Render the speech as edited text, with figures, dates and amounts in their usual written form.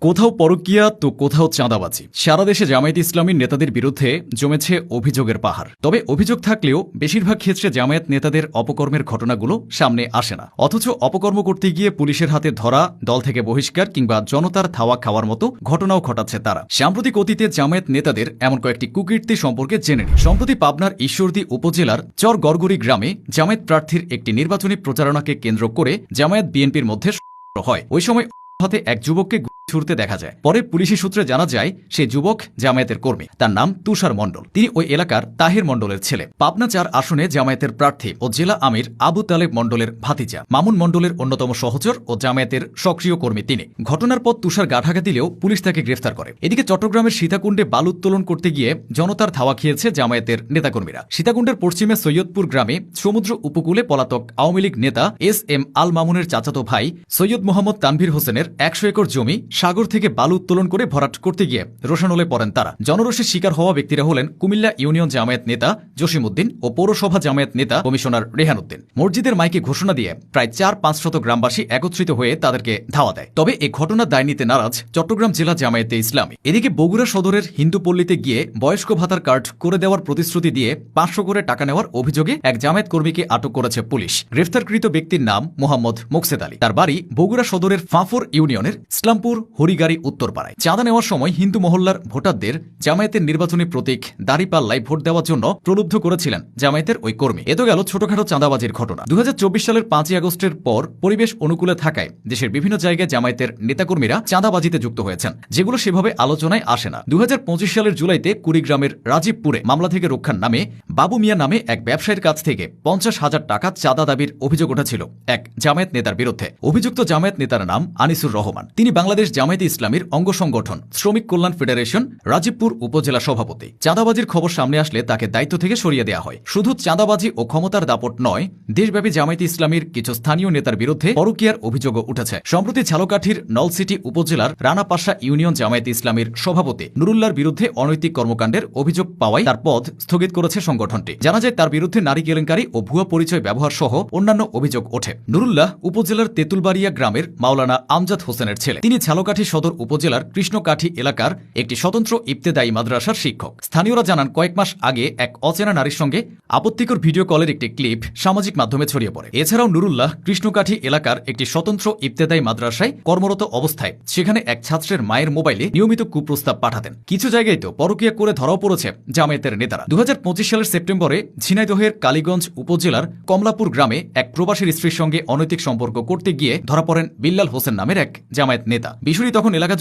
কোথাও পরকীয়া তো কোথাও চাঁদাবাজি। সারা দেশে জামায়াত ইসলামীর নেতাদের বিরুদ্ধে জমেছে অভিযোগের পাহাড়। তবে অভিযোগ থাকলেও বেশিরভাগ ক্ষেত্রে জামায়াত নেতাদের অপকর্মের ঘটনাগুলো সামনে আসে না। অথচ অপকর্ম করতে গিয়ে পুলিশের হাতে ধরা, দল থেকে বহিষ্কার কিংবা জনতার থাওয়া খাওয়ার মতো ঘটনাও ঘটাচ্ছে তারা। সাম্প্রতিক অতীতে জামায়াত নেতাদের এমন কয়েকটি কুকীর্তি সম্পর্কে জেনে নিই। সম্প্রতি পাবনার ঈশ্বরদী উপজেলার চর গড়গড়ি গ্রামে জামায়াত প্রার্থীর একটি নির্বাচনী প্রচারণাকে কেন্দ্র করে জামায়াত বিএনপির মধ্যে হয়। ওই সময় হাতে এক যুবককে ছুড়তে দেখা যায়। পরে পুলিশি সূত্রে জানা যায় সেই যুবক জামায়াতের কর্মী। তার নাম তুষার মণ্ডল। তিনি ওই এলাকার তাহের মণ্ডলের ছেলে। পাবনা ৪ আসনে জামায়াতের প্রার্থী ও জেলা আমির আবু তালেব মণ্ডলের ভাতিজা। মামুন মণ্ডলের অন্যতম সহচর ও জামায়াতের সক্রিয় কর্মী তিনি। ঘটনার পর তুষার গাঠাঘা দিলেও পুলিশ তাকে গ্রেফতার করে। এদিকে চট্টগ্রামের সীতাকুণ্ডে বালু উত্তোলন করতে গিয়ে জনতার ধাওয়া খেয়েছে জামায়াতের নেতাকর্মীরা। সীতাকুণ্ডের পশ্চিমে সৈয়দপুর গ্রামে সমুদ্র উপকূলে পলাতক আওয়ামী লীগ নেতা এস.এম. আল মামুনের চাচাতো ভাই সৈয়দ মোহাম্মদ তানভীর হোসেনের ১০০ একর জমি সাগর থেকে বালু উত্তোলন করে ভরাট করতে গিয়ে রোশানলে পড়েন তারা। জনরোষের শিকার হওয়া ব্যক্তিরা হলেন কুমিল্লা ইউনিয়ন জামায়াত নেতা জসিম উদ্দিন ও পৌরসভা জামায়াত নেতা কমিশনার রেহান উদ্দিন। মসজিদের মাইকে ঘোষণা দিয়ে প্রায় ৪-৫শত গ্রামবাসী একত্রিত হয়ে তাদেরকে ধাওয়া দেয়। তবে এই ঘটনার দায় নিতে নারাজ চট্টগ্রাম জেলা জামায়াতে ইসলামী। এদিকে বগুড়া সদরের হিন্দু পল্লীতে গিয়ে বয়স্ক ভাতার কার্ড করে দেওয়ার প্রতিশ্রুতি দিয়ে ৫০০ করে টাকা নেওয়ার অভিযোগে এক জামায়াত কর্মীকে আটক করেছে পুলিশ। গ্রেফতারকৃত ব্যক্তির নাম মোহাম্মদ মোকসেদ আলী। তার বাড়ি বগুড়া সদরের ফাঁফর ইউনিয়নের ইসলামপুর হরিগাড়ি উত্তরপাড়ায়। চাঁদা নেওয়ার সময় হিন্দু মহল্লার ভোটারদের জামায়াতের নির্বাচনী প্রতীক দাঁড়িপাল্লায় ভোট দেওয়ার জন্য প্রলুব্ধ করেছিলেন জামায়াতের ওই কর্মী। এ তো গেল ছোটখাটো চাঁদাবাজির ঘটনা। ২০২৪ সালের ৫ই আগস্টের পর পরিবেশ অনুকূলে থাকায় দেশের বিভিন্ন জায়গায় জামায়াতের নেতাকর্মীরা চাঁদাবাজিতে যুক্ত হয়েছেন, যেগুলো সেভাবে আলোচনায় আসে না। ২০২৫ সালের জুলাইতে কুড়িগ্রামের রাজীবপুরে মামলা থেকে রক্ষার নামে বাবু মিয়া নামে এক ব্যবসায়ীর কাছ থেকে ৫০,০০০ টাকা চাঁদা দাবির অভিযোগ উঠেছিল এক জামায়াত নেতার বিরুদ্ধে। অভিযুক্ত জামায়াত নেতার নাম আনিসুর রহমান। তিনি বাংলাদেশ জামায়াতে ইসলামীর অঙ্গ সংগঠন শ্রমিক কল্যাণ ফেডারেশন রাজীবপুর উপজেলা সভাপতি। চাঁদাবাজির খবর সামনে আসলে তাকে দায়িত্ব থেকে সরিয়ে দেওয়া হয়। শুধু চাঁদাবাজি ও ক্ষমতার দাপট নয়, দেশব্যাপী জামায়াতে ইসলামীর কিছু স্থানীয় নেতার বিরুদ্ধে পরকীয়ার অভিযোগও উঠেছে। সম্প্রতি ঝালকাঠির নলসিটি উপজেলার রানাপাশা ইউনিয়ন জামায়াতে ইসলামীর সভাপতি নুরুল্লাহর বিরুদ্ধে অনৈতিক কর্মকাণ্ডের অভিযোগ পাওয়ায় তার পদ স্থগিত করেছে সংগঠনটি। জানা যায় তার বিরুদ্ধে নারী কেলেঙ্কারি ও ভুয়া পরিচয় ব্যবহার সহ অন্যান্য অভিযোগ ওঠে। নুরুল্লাহ উপজেলার তেঁতুলবাড়িয়া গ্রামের মাওলানা আমজাদ হোসেনের ছেলে। তিনি ঝালকাঠি সদর উপজেলার কৃষ্ণকাঠি এলাকার একটি স্বতন্ত্র ইবতেদায়ী মাদ্রাসার শিক্ষক। স্থানীয়রা জানান কয়েক মাস আগে এক অচেনা নারীর সঙ্গে আপত্তিকর ভিডিও কলের একটি ক্লিপ সামাজিক মাধ্যমে ছড়িয়ে পড়ে। এছাড়াও নুরুল্লাহ কৃষ্ণকাঠি এলাকার একটি স্বতন্ত্র ইবতেদায়ী মাদ্রাসায় কর্মরত অবস্থায় সেখানে এক ছাত্রের মায়ের মোবাইলে নিয়মিত কুপ্রস্তাব পাঠাতেন। কিছু জায়গায় তো পরকীয়া করে ধরাও পড়েছে জামায়াতের নেতারা। ২০২৫ সালের সেপ্টেম্বরে ঝিনাইদহের কালীগঞ্জ উপজেলার কমলাপুর গ্রামে এক প্রবাসীর স্ত্রীর সঙ্গে অনৈতিক সম্পর্ক করতে গিয়ে ধরা পড়েন বিল্লাল হোসেন নামের এক জামায়াত নেতা। বিষয়টি তখন এলাকা